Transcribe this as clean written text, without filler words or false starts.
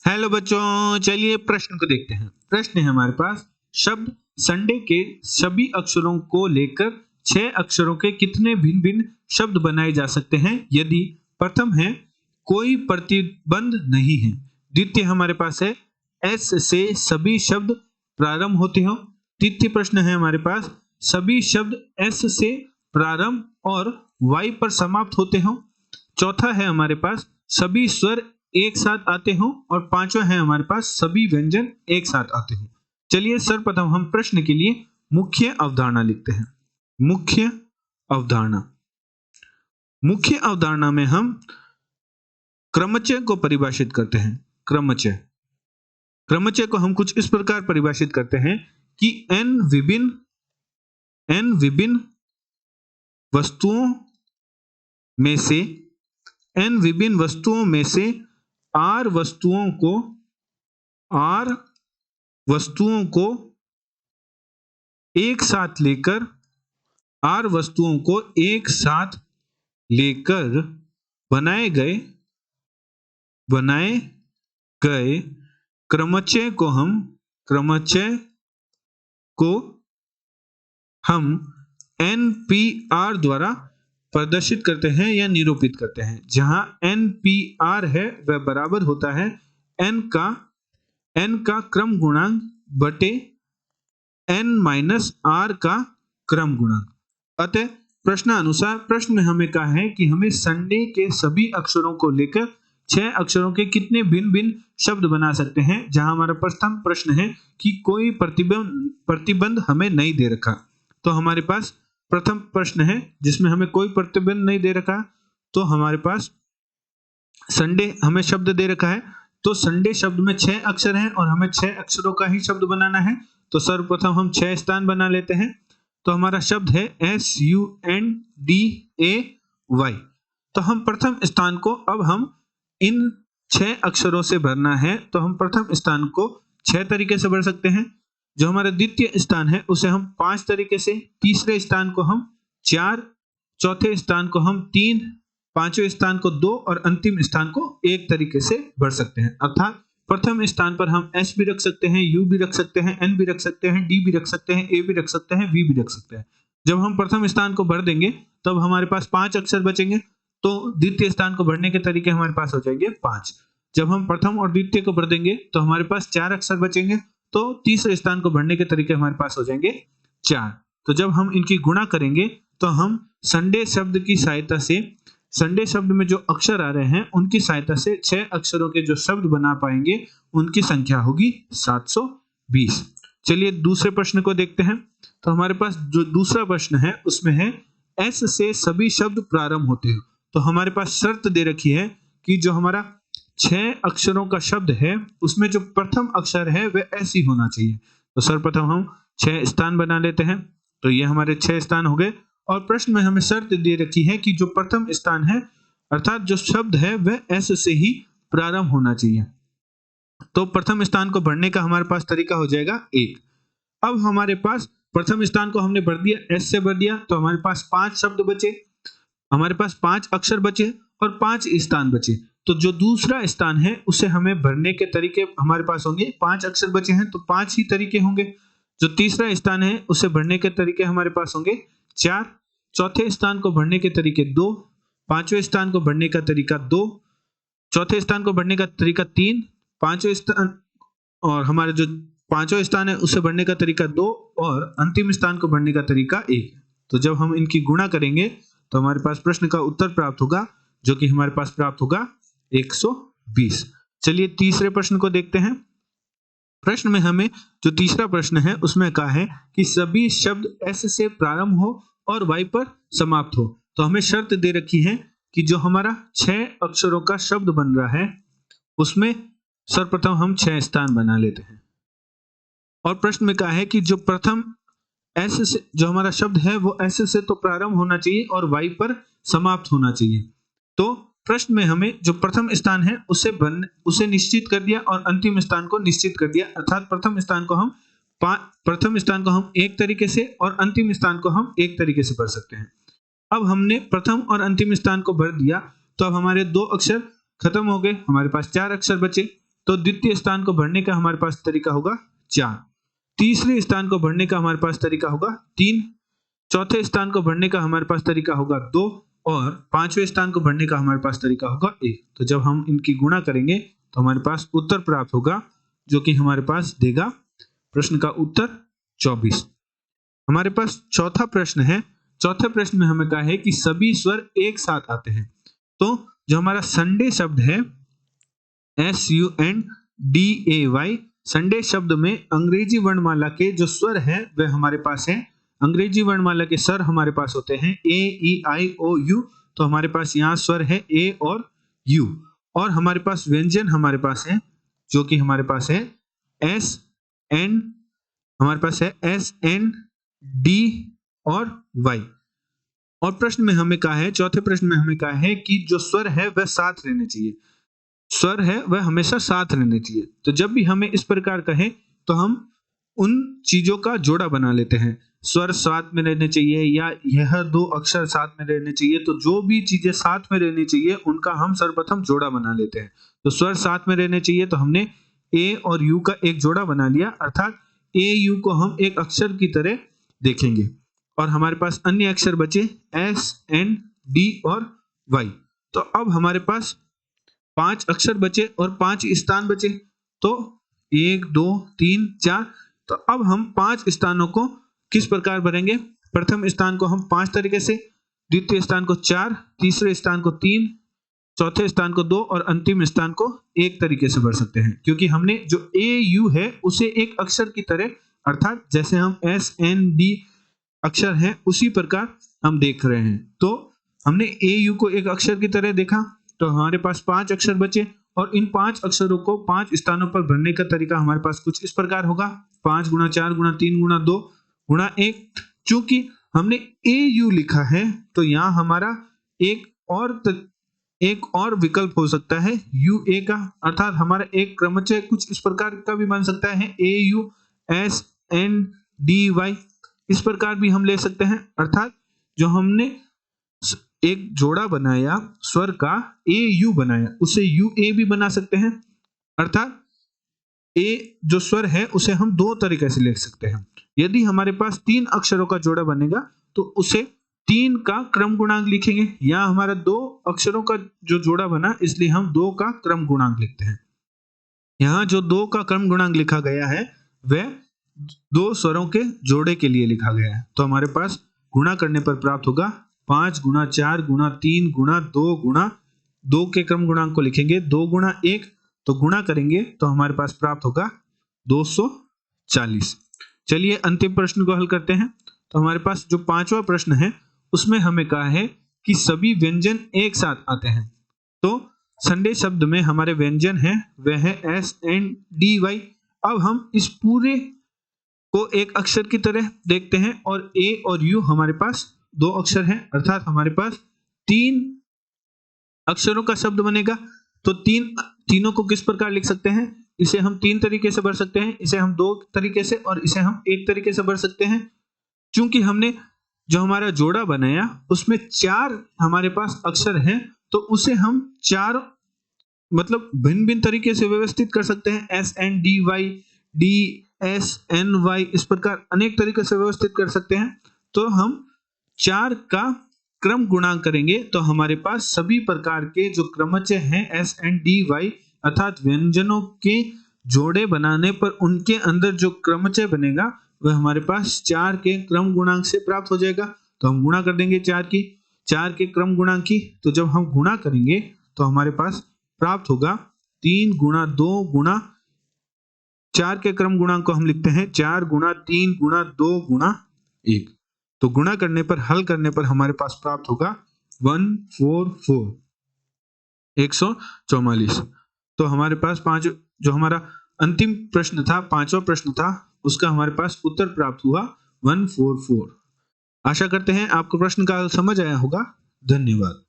Hello बच्चों, चलिए प्रश्न को देखते हैं। प्रश्न है हमारे पास, शब्द संडे के सभी अक्षरों को लेकर 6 अक्षरों के कितने भिन्न भिन्न शब्द बनाए जा सकते हैं यदि प्रथम है कोई प्रतिबंध नहीं है। द्वितीय हमारे पास है एस से सभी शब्द प्रारंभ होते हो। तृतीय प्रश्न है हमारे पास, सभी शब्द एस से प्रारंभ और वाई पर समाप्त होते हो। चौथा है हमारे पास, सभी स्वर एक साथ आते हो। और पांचवा है हमारे पास, सभी व्यंजन एक साथ आते हो। चलिए सर्वप्रथम हम प्रश्न के लिए मुख्य अवधारणा लिखते हैं। मुख्य अवधारणा, मुख्य अवधारणा में हम क्रमचय को परिभाषित करते हैं। क्रमचय, क्रमचय को हम कुछ इस प्रकार परिभाषित करते हैं कि n विभिन्न वस्तुओं में से r वस्तुओं को एक साथ लेकर बनाए गए क्रमचय को हम NPR द्वारा प्रदर्शित करते हैं या निरूपित करते हैं, जहां NPR है वह बराबर होता है n का क्रम गुणांक बटे n-r का क्रम गुणांक। अतः प्रश्नानुसार प्रश्न में हमें कहा है कि हमें संडे के सभी अक्षरों को लेकर 6 अक्षरों के कितने भिन्न भिन्न शब्द बना सकते हैं, जहां हमारा प्रथम प्रश्न है कि कोई प्रतिबंध हमें नहीं दे रखा। तो हमारे पास प्रथम प्रश्न है जिसमें हमें कोई प्रतिबंध नहीं दे रखा, तो हमारे पास संडे हमें शब्द दे रखा है। तो संडे शब्द में 6 अक्षर हैं और हमें 6 अक्षरों का ही शब्द बनाना है। तो सर्वप्रथम हम 6 स्थान बना लेते हैं। तो हमारा शब्द है SUNDAY। तो हम प्रथम स्थान को अब हम इन 6 अक्षरों से भरना है। तो हम प्रथम स्थान को 6 तरीके से भर सकते हैं। जो हमारा द्वितीय स्थान है उसे हम 5 तरीके से, तीसरे स्थान को हम 4, चौथे स्थान को हम 3, पांचवें स्थान को 2 और अंतिम स्थान को 1 तरीके से भर सकते हैं। अर्थात प्रथम स्थान पर हम S भी रख सकते हैं, U भी रख सकते हैं, N भी रख सकते हैं, D भी रख सकते हैं, A भी रख सकते हैं, V भी रख सकते हैं। जब हम प्रथम स्थान को भर देंगे तब हमारे पास 5 अक्षर बचेंगे। तो द्वितीय स्थान को भरने के तरीके हमारे पास हो जाएंगे 5। जब हम प्रथम और द्वितीय को भर देंगे तो हमारे पास 4 अक्षर बचेंगे। तो तीसरे स्थान को भरने के तरीके हमारे पास हो जाएंगे 4। तो जब हम इनकी गुणा करेंगे तो हम संडे शब्द की सहायता से, संडे शब्द में जो अक्षर आ रहे हैं उनकी सहायता से 6 अक्षरों के जो शब्द बना पाएंगे उनकी संख्या होगी 720। चलिए दूसरे प्रश्न को देखते हैं। तो हमारे पास जो दूसरा प्रश्न है उसमें है S से सभी शब्द प्रारंभ होते हैं। तो हमारे पास शर्त दे रखी है कि जो हमारा 6 अक्षरों का शब्द है उसमें जो प्रथम अक्षर है वह S ही होना चाहिए। तो सर्वप्रथम हम 6 स्थान बना लेते हैं। तो ये हमारे 6 स्थान हो गए। और प्रश्न में हमें शर्त दे रखी है कि जो प्रथम स्थान है अर्थात जो शब्द है वह S से ही प्रारंभ होना चाहिए। तो प्रथम स्थान को भरने का हमारे पास तरीका हो जाएगा 1। अब हमारे पास प्रथम स्थान को हमने भर दिया, S से भर दिया, तो हमारे पास 5 शब्द बचे, हमारे पास 5 अक्षर बचे और 5 स्थान बचे। तो जो दूसरा स्थान है उसे हमें भरने के तरीके हमारे पास होंगे, 5 अक्षर बचे हैं तो 5 ही तरीके होंगे। जो तीसरा स्थान है उसे भरने के तरीके हमारे पास होंगे 4, चौथे स्थान को भरने के तरीके 2, पांचवें स्थान को भरने का तरीका 2, चौथे स्थान को भरने का तरीका 3, पांचवें स्थान और हमारे जो पांचवें स्थान है उसे भरने का तरीका 2 और अंतिम स्थान को भरने का तरीका 1। तो जब हम इनकी गुणा करेंगे तो हमारे पास प्रश्न का उत्तर प्राप्त होगा, जो कि हमारे पास प्राप्त होगा 120। चलिए तीसरे प्रश्न को देखते हैं। प्रश्न में हमें जो तीसरा प्रश्न है उसमें कहा है कि सभी शब्द S से प्रारंभ हो और Y पर समाप्त हो। तो हमें शर्त दे रखी है कि जो हमारा 6 अक्षरों का शब्द बन रहा है उसमें सर्वप्रथम हम 6 स्थान बना लेते हैं। और प्रश्न में कहा है कि जो प्रथम S से जो हमारा शब्द है वो S से तो प्रारंभ होना चाहिए और Y पर समाप्त होना चाहिए। तो प्रश्न में हमें जो प्रथम स्थान है उसे निश्चित कर दिया और अंतिम स्थान को निश्चित कर दिया। अर्थात प्रथम स्थान को हम 1 तरीके से और अंतिम स्थान को हम 1 तरीके से भर सकते हैं। अब हमने प्रथम और अंतिम स्थान को भर दिया तो अब हमारे 2 अक्षर खत्म हो गए, हमारे पास 4 अक्षर बचे। तो द्वितीय स्थान को भरने का हमारे पास तरीका होगा 4, तीसरे स्थान को भरने का हमारे पास तरीका होगा 3, चौथे स्थान को भरने का हमारे पास तरीका होगा 2 और पांचवें स्थान को भरने का हमारे पास तरीका होगा 1। तो जब हम इनकी गुणा करेंगे तो हमारे पास उत्तर प्राप्त होगा, जो कि हमारे पास देगा प्रश्न का उत्तर 24। हमारे पास चौथा प्रश्न है। चौथे प्रश्न में हमें कहा है कि सभी स्वर एक साथ आते हैं। तो जो हमारा संडे शब्द है SUNDAY, संडे शब्द में अंग्रेजी वर्णमाला के जो स्वर है वह हमारे पास है। अंग्रेजी वर्णमाला के स्वर हमारे पास होते हैं AEIOU। तो हमारे पास यहाँ स्वर है A और U, और हमारे पास व्यंजन हमारे पास है जो कि हमारे पास है SN, हमारे पास है SN D और Y। और प्रश्न में हमें कहा है, चौथे प्रश्न में हमें कहा है कि जो स्वर है वह साथ रहने चाहिए। स्वर है वह हमेशा साथ रहने चाहिए। तो जब भी हमें इस प्रकार कहे तो हम उन चीजों का जोड़ा बना लेते हैं। स्वर साथ में रहने चाहिए या यह दो अक्षर साथ में रहने चाहिए। तो जो भी चीजें साथ में रहनी चाहिए उनका हम सर्वप्रथम जोड़ा बना लेते हैं। तो स्वर साथ में रहने चाहिए तो हमने A और U का एक जोड़ा बना लिया, अर्थात AU को हम एक अक्षर की तरह देखेंगे। और हमारे पास अन्य अक्षर बचे SN D और Y। तो अब हमारे पास 5 अक्षर बचे और 5 स्थान बचे। तो 1 2 3 4। तो अब हम 5 स्थानों को किस प्रकार भरेंगे? प्रथम स्थान को हम 5 तरीके से, द्वितीय स्थान को 4, तीसरे स्थान को 3, चौथे स्थान को 2 और अंतिम स्थान को 1 तरीके से भर सकते हैं। क्योंकि हमने जो AU है उसे एक अक्षर की तरह, अर्थात जैसे हम SND अक्षर है उसी प्रकार हम देख रहे हैं। तो हमने AU को एक अक्षर की तरह देखा, तो हमारे पास 5 अक्षर बचे और इन 5 अक्षरों को 5 स्थानों पर भरने का तरीका हमारे पास कुछ इस प्रकार होगा। 5 गुणा 4 गुणा 3 गुणा 2 गुणा 1। चूंकि हमने AU लिखा है तो यहाँ हमारा एक और विकल्प हो सकता है UA का, अर्थात हमारा एक क्रमचय कुछ इस प्रकार का भी बन सकता है AU SNDY। इस प्रकार भी हम ले सकते हैं, अर्थात जो हमने एक जोड़ा बनाया स्वर का AU बनाया उसे UA भी बना सकते हैं। अर्थात A जो स्वर है उसे हम 2 तरीके से लिख सकते हैं। यदि हमारे पास 3 अक्षरों का जोड़ा बनेगा तो उसे 3 का क्रम गुणांक लिखेंगे। यहाँ हमारा 2 अक्षरों का जो जोड़ा बना इसलिए हम 2 का क्रम गुणांक लिखते हैं। यहाँ जो 2 का क्रम गुणांक लिखा गया है वह 2 स्वरों के जोड़े के लिए लिखा गया है। तो हमारे पास गुणा करने पर प्राप्त होगा 5 गुणा 4 गुणा 3 गुणा 2 के क्रम गुणांक को लिखेंगे 2 गुणा 1। तो गुणा करेंगे तो हमारे पास प्राप्त होगा 240। चलिए अंतिम प्रश्न को हल करते हैं। तो हमारे पास जो 5वां प्रश्न है उसमें हमें कहा है कि सभी व्यंजन एक साथ आते हैं। तो संडे शब्द में हमारे व्यंजन है वह है SNDY। अब हम इस पूरे को एक अक्षर की तरह देखते हैं और A और U हमारे पास 2 अक्षर हैं, अर्थात हमारे पास 3 अक्षरों का शब्द बनेगा। तो तीनों को किस प्रकार लिख सकते हैं? इसे हम 3 तरीके से भर सकते हैं, इसे हम 2 तरीके से और इसे हम 1 तरीके से भर सकते हैं। चूंकि हमने जो हमारा जोड़ा बनाया उसमें 4 हमारे पास अक्षर हैं तो उसे हम 4 मतलब भिन्न भिन्न तरीके से व्यवस्थित कर सकते हैं। SNDY DSNY इस प्रकार अनेक तरीके से व्यवस्थित कर सकते हैं। तो हम 4 का क्रम गुणांक करेंगे तो हमारे पास सभी प्रकार के जो क्रमचय हैं SNDY अर्थात व्यंजनों के जोड़े बनाने पर उनके अंदर जो क्रमचय बनेगा वह हमारे पास 4 के क्रम गुणांक से प्राप्त हो जाएगा। तो हम गुणा कर देंगे 4 के क्रम गुणांक की। तो जब हम गुणा करेंगे तो हमारे पास प्राप्त होगा 3 गुणा 2 गुणा 4 के क्रम गुणांक को हम लिखते हैं 4 गुणा 3 गुणा 2 गुणा 1। तो गुणा करने पर हल करने पर हमारे पास प्राप्त होगा 144 144। तो हमारे पास 5 जो हमारा अंतिम प्रश्न था 5वां प्रश्न था उसका हमारे पास उत्तर प्राप्त हुआ 144। आशा करते हैं आपको प्रश्न का हल समझ आया होगा। धन्यवाद।